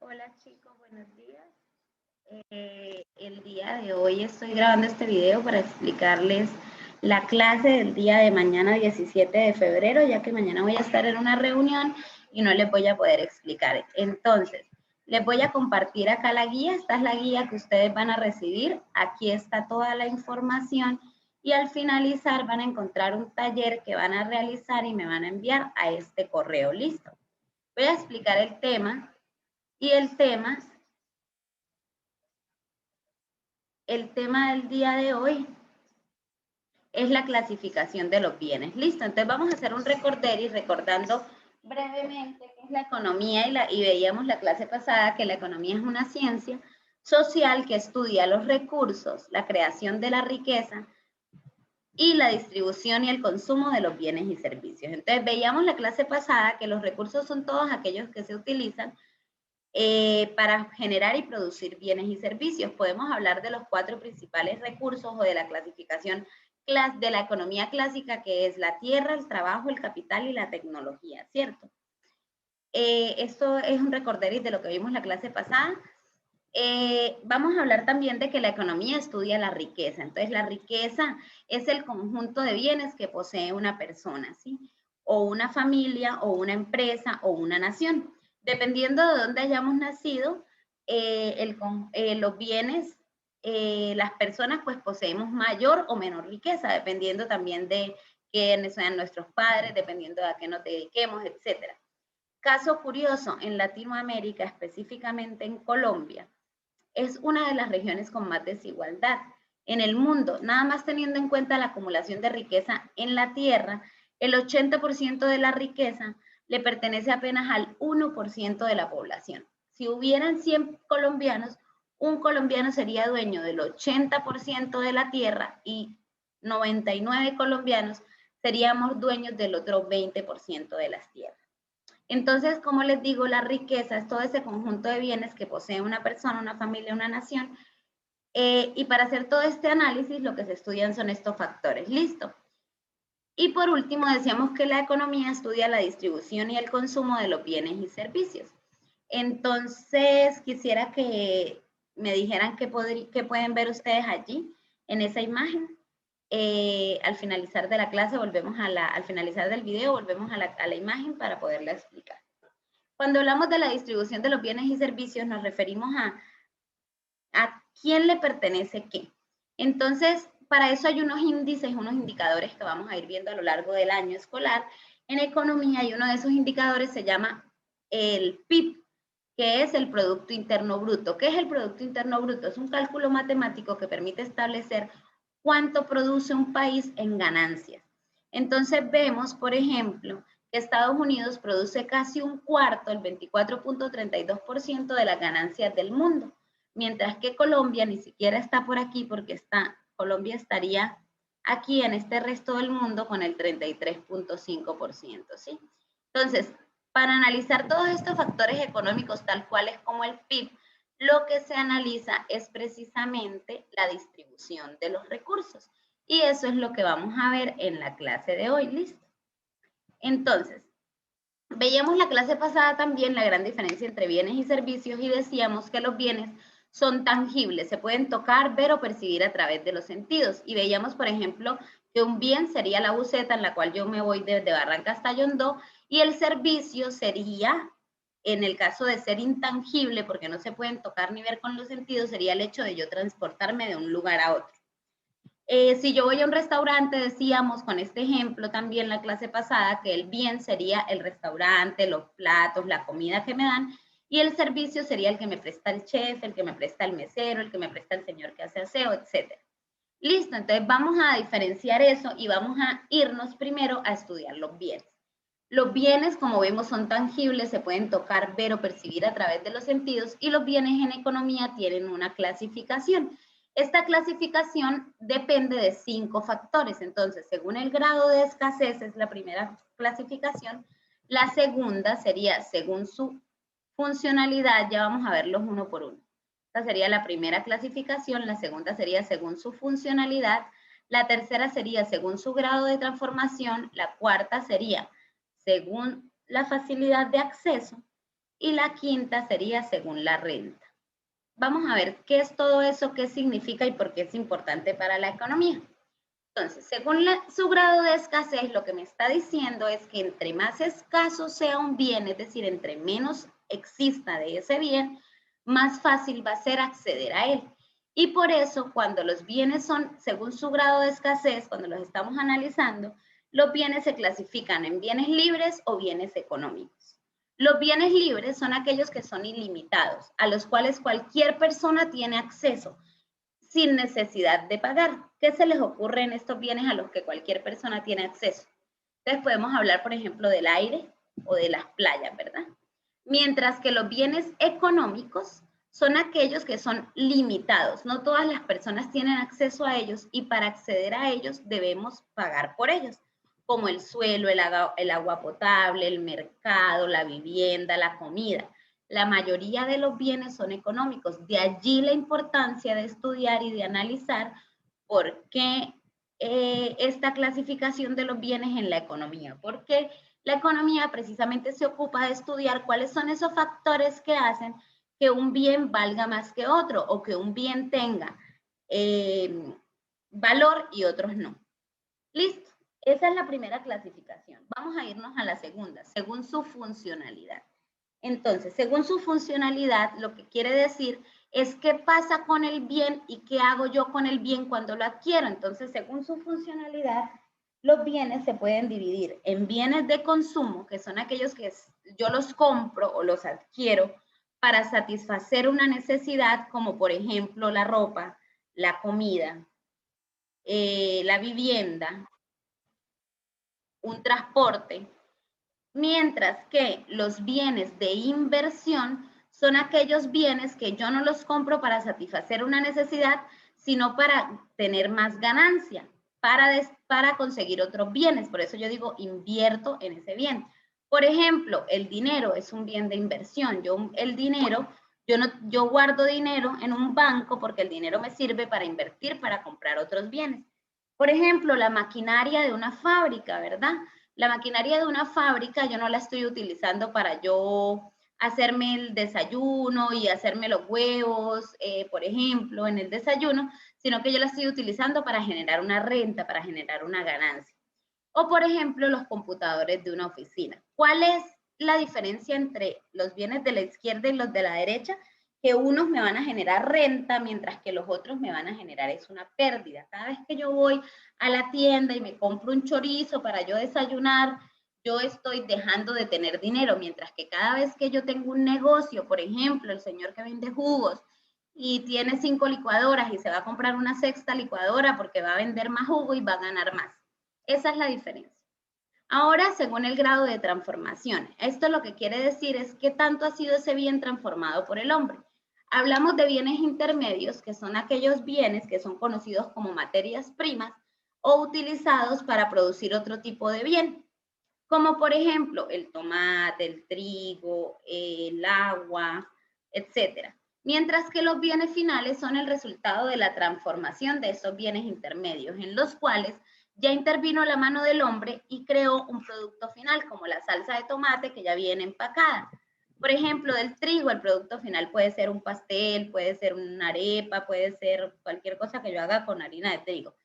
Hola chicos, buenos días. El día de hoy estoy grabando este video para explicarles la clase del día de mañana 17 de febrero, ya que mañana voy a estar en una reunión y no les voy a poder explicar. Entonces, les voy a compartir acá la guía. Esta es la guía que ustedes van a recibir. Aquí está toda la información y al finalizar van a encontrar un taller que van a realizar y me van a enviar a este correo. ¿Listo? Voy a explicar el tema. Y el tema del día de hoy es la clasificación de los bienes. Listo, entonces vamos a hacer un recorderis recordando brevemente qué es la economía y veíamos la clase pasada que la economía es una ciencia social que estudia los recursos, la creación de la riqueza y la distribución y el consumo de los bienes y servicios. Entonces veíamos la clase pasada que los recursos son todos aquellos que se utilizan para generar y producir bienes y servicios. Podemos hablar de los 4 principales recursos o de la clasificación de la economía clásica, que es la tierra, el trabajo, el capital y la tecnología, ¿cierto? Esto es un recorderis de lo que vimos la clase pasada. Vamos a hablar también de que la economía estudia la riqueza. Entonces, la riqueza es el conjunto de bienes que posee una persona, ¿sí? O una familia, o una empresa, o una nación. Dependiendo de dónde hayamos nacido, los bienes, las personas pues poseemos mayor o menor riqueza, dependiendo también de quiénes sean nuestros padres, dependiendo de a qué nos dediquemos, etcétera. Caso curioso, en Latinoamérica, específicamente en Colombia, es una de las regiones con más desigualdad en el mundo, nada más teniendo en cuenta la acumulación de riqueza en la tierra, el 80% de la riqueza le pertenece apenas al 1% de la población. Si hubieran 100 colombianos, un colombiano sería dueño del 80% de la tierra y 99 colombianos seríamos dueños del otro 20% de las tierras. Entonces, como les digo, la riqueza es todo ese conjunto de bienes que posee una persona, una familia, una nación. Y para hacer todo este análisis, lo que se estudian son estos factores. Listo. Y por último, decíamos que la economía estudia la distribución y el consumo de los bienes y servicios. Entonces, quisiera que me dijeran qué pueden ver ustedes allí en esa imagen. Al finalizar de la clase volvemos al finalizar del video volvemos a la imagen para poderla explicar. Cuando hablamos de la distribución de los bienes y servicios nos referimos a quién le pertenece qué. Entonces, para eso hay unos índices, unos indicadores que vamos a ir viendo a lo largo del año escolar en economía, y uno de esos indicadores se llama el PIB, que es el Producto Interno Bruto. ¿Qué es el Producto Interno Bruto? Es un cálculo matemático que permite establecer cuánto produce un país en ganancias. Entonces vemos, por ejemplo, que Estados Unidos produce casi un cuarto, el 24.32% de las ganancias del mundo, mientras que Colombia ni siquiera está por aquí porque Colombia estaría aquí en este resto del mundo con el 33.5%, ¿sí? Entonces, para analizar todos estos factores económicos tal cuales como el PIB, lo que se analiza es precisamente la distribución de los recursos. Y eso es lo que vamos a ver en la clase de hoy, ¿listo? Entonces, veíamos la clase pasada también la gran diferencia entre bienes y servicios y decíamos que los bienes son tangibles, se pueden tocar, ver o percibir a través de los sentidos. Y veíamos, por ejemplo, que un bien sería la buseta en la cual yo me voy desde Barranca hasta Yondó, y el servicio sería, en el caso de ser intangible, porque no se pueden tocar ni ver con los sentidos, sería el hecho de yo transportarme de un lugar a otro. Si yo voy a un restaurante, decíamos con este ejemplo también la clase pasada que el bien sería el restaurante, los platos, la comida que me dan, y el servicio sería el que me presta el chef, el que me presta el mesero, el que me presta el señor que hace aseo, etc. Listo, entonces vamos a diferenciar eso y vamos a irnos primero a estudiar los bienes. Los bienes, como vemos, son tangibles, se pueden tocar, ver o percibir a través de los sentidos, y los bienes en economía tienen una clasificación. Esta clasificación depende de 5 factores. Entonces, según el grado de escasez es la primera clasificación. La segunda sería según su funcionalidad. Ya vamos a verlos uno por uno. Esta sería la primera clasificación. La segunda sería según su funcionalidad. La tercera sería según su grado de transformación. La cuarta sería según la facilidad de acceso. y la quinta sería según la renta. Vamos a ver qué es todo eso, qué significa y por qué es importante para la economía. Entonces, según su grado de escasez, lo que me está diciendo es que entre más escaso sea un bien, es decir, entre menos exista de ese bien, más fácil va a ser acceder a él. Y por eso, cuando los bienes son, según su grado de escasez, cuando los estamos analizando, los bienes se clasifican en bienes libres o bienes económicos. Los bienes libres son aquellos que son ilimitados, a los cuales cualquier persona tiene acceso sin necesidad de pagar. ¿Qué se les ocurre en estos bienes a los que cualquier persona tiene acceso? Entonces podemos hablar, por ejemplo, del aire o de las playas, ¿verdad? Mientras que los bienes económicos son aquellos que son limitados. No todas las personas tienen acceso a ellos y para acceder a ellos debemos pagar por ellos, como el suelo, el agua potable, el mercado, la vivienda, la comida. La mayoría de los bienes son económicos. De allí la importancia de estudiar y de analizar por qué esta clasificación de los bienes en la economía. Porque la economía precisamente se ocupa de estudiar cuáles son esos factores que hacen que un bien valga más que otro o que un bien tenga valor y otros no. Listo. Esa es la primera clasificación. Vamos a irnos a la segunda, según su funcionalidad. Entonces, según su funcionalidad, lo que quiere decir es qué pasa con el bien y qué hago yo con el bien cuando lo adquiero. Entonces, según su funcionalidad, los bienes se pueden dividir en bienes de consumo, que son aquellos que yo los compro o los adquiero para satisfacer una necesidad, como por ejemplo la ropa, la comida, la vivienda, un transporte, mientras que los bienes de inversión son aquellos bienes que yo no los compro para satisfacer una necesidad, sino para tener más ganancia, para conseguir otros bienes. Por eso yo digo, invierto en ese bien. Por ejemplo, el dinero es un bien de inversión. Yo guardo dinero en un banco porque el dinero me sirve para invertir, para comprar otros bienes. Por ejemplo, la maquinaria de una fábrica, ¿verdad? La maquinaria de una fábrica yo no la estoy utilizando para yo hacerme el desayuno y hacerme los huevos, por ejemplo, en el desayuno, sino que yo la estoy utilizando para generar una renta, para generar una ganancia. O, por ejemplo, los computadores de una oficina. ¿Cuál es la diferencia entre los bienes de la izquierda y los de la derecha? Que unos me van a generar renta, mientras que los otros me van a generar es una pérdida. Cada vez que yo voy a la tienda y me compro un chorizo para yo desayunar, yo estoy dejando de tener dinero, mientras que cada vez que yo tengo un negocio, por ejemplo, el señor que vende jugos y tiene 5 licuadoras y se va a comprar una sexta licuadora porque va a vender más jugo y va a ganar más. Esa es la diferencia. Ahora, según el grado de transformación, esto lo que quiere decir es qué tanto ha sido ese bien transformado por el hombre. Hablamos de bienes intermedios, que son aquellos bienes que son conocidos como materias primas o utilizados para producir otro tipo de bien, como por ejemplo el tomate, el trigo, el agua, etcétera. Mientras que los bienes finales son el resultado de la transformación de esos bienes intermedios, en los cuales ya intervino la mano del hombre y creó un producto final, como la salsa de tomate que ya viene empacada. Por ejemplo, del trigo, el producto final puede ser un pastel, puede ser una arepa, puede ser cualquier cosa que yo haga con harina de trigo.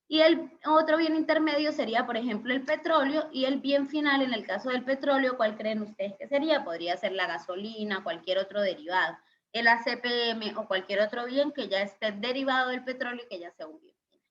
Y el otro bien intermedio sería, por ejemplo, el petróleo, y el bien final, en el caso del petróleo, ¿cuál creen ustedes que sería? Podría ser la gasolina, cualquier otro derivado, el ACPM o cualquier otro bien que ya esté derivado del petróleo y que ya sea un bien final.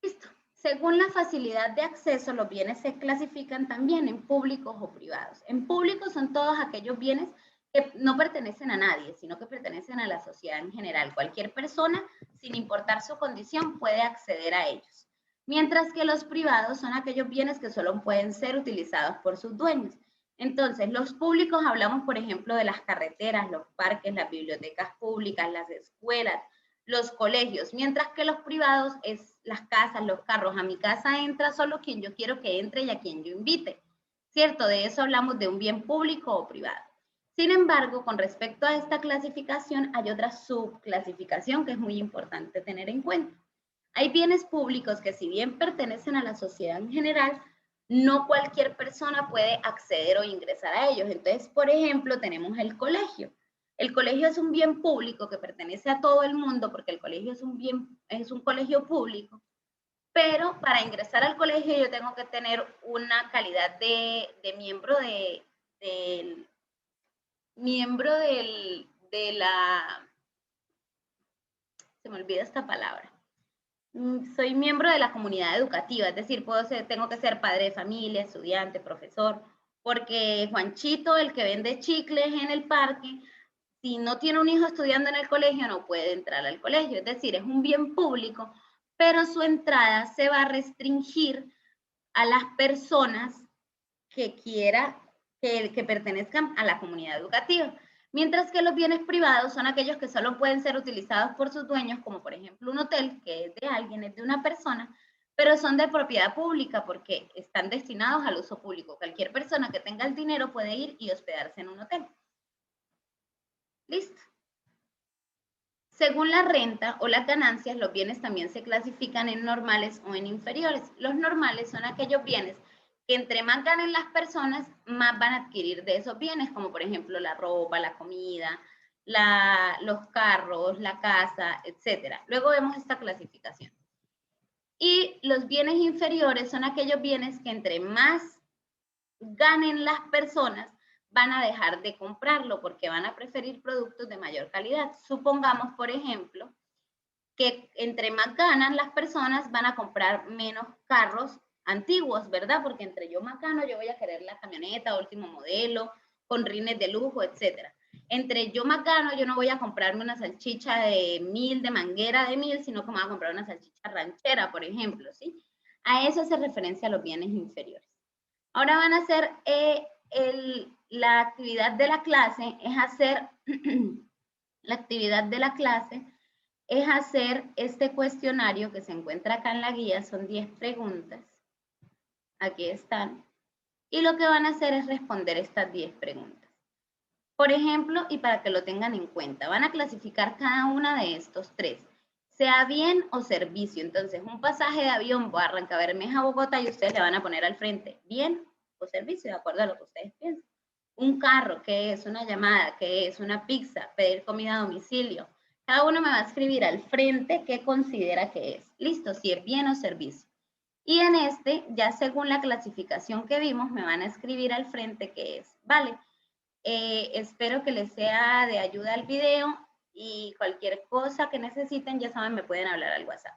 Listo. Según la facilidad de acceso, los bienes se clasifican también en públicos o privados. En públicos son todos aquellos bienes que no pertenecen a nadie, sino que pertenecen a la sociedad en general. Cualquier persona, sin importar su condición, puede acceder a ellos. Mientras que los privados son aquellos bienes que solo pueden ser utilizados por sus dueños. Entonces, los públicos hablamos, por ejemplo, de las carreteras, los parques, las bibliotecas públicas, las escuelas, los colegios, mientras que los privados es las casas, los carros. A mi casa entra solo quien yo quiero que entre y a quien yo invite, ¿cierto? De eso hablamos de un bien público o privado. Sin embargo, con respecto a esta clasificación, hay otra subclasificación que es muy importante tener en cuenta. Hay bienes públicos que, si bien pertenecen a la sociedad en general, no cualquier persona puede acceder o ingresar a ellos. Entonces, por ejemplo, tenemos el colegio. El colegio es un bien público que pertenece a todo el mundo porque el colegio es un colegio público, pero para ingresar al colegio yo tengo que tener una calidad de se me olvida esta palabra. Soy miembro de la comunidad educativa, es decir, tengo que ser padre de familia, estudiante, profesor, porque Juanchito, el que vende chicles en el parque, si no tiene un hijo estudiando en el colegio, no puede entrar al colegio. Es decir, es un bien público, pero su entrada se va a restringir a las personas que pertenezcan a la comunidad educativa. Mientras que los bienes privados son aquellos que solo pueden ser utilizados por sus dueños, como por ejemplo un hotel, que es de alguien, es de una persona, pero son de propiedad pública porque están destinados al uso público. Cualquier persona que tenga el dinero puede ir y hospedarse en un hotel. Listo. Según la renta o las ganancias, los bienes también se clasifican en normales o en inferiores. Los normales son aquellos bienes que entre más ganen las personas, más van a adquirir de esos bienes, como por ejemplo la ropa, la comida, los carros, la casa, etc. Luego vemos esta clasificación. Y los bienes inferiores son aquellos bienes que entre más ganen las personas, van a dejar de comprarlo porque van a preferir productos de mayor calidad. Supongamos, por ejemplo, que entre más ganan las personas, van a comprar menos carros antiguos, ¿verdad? Porque entre yo más gano, yo voy a querer la camioneta, último modelo, con rines de lujo, etcétera. Entre yo más gano, yo no voy a comprarme una salchicha de 1000, de manguera de 1000, sino que me voy a comprar una salchicha ranchera, por ejemplo, ¿sí? A eso se referencia a los bienes inferiores. Ahora van a hacer la actividad de la clase, es hacer la actividad de la clase es hacer este cuestionario que se encuentra acá en la guía, son 10 preguntas, aquí están, y lo que van a hacer es responder estas 10 preguntas. Por ejemplo, y para que lo tengan en cuenta, van a clasificar cada una de estos tres, sea bien o servicio. Entonces, un pasaje de avión, Barranca Bermeja, Bogotá, y ustedes le van a poner al frente, bien o servicio, de acuerdo a lo que ustedes piensan. Un carro, ¿qué es? Una llamada, ¿qué es? Una pizza, pedir comida a domicilio. Cada uno me va a escribir al frente qué considera que es. Listo, si es bien o servicio. Y en este, ya según la clasificación que vimos, me van a escribir al frente qué es. Vale, espero que les sea de ayuda el video y cualquier cosa que necesiten, ya saben, me pueden hablar al WhatsApp.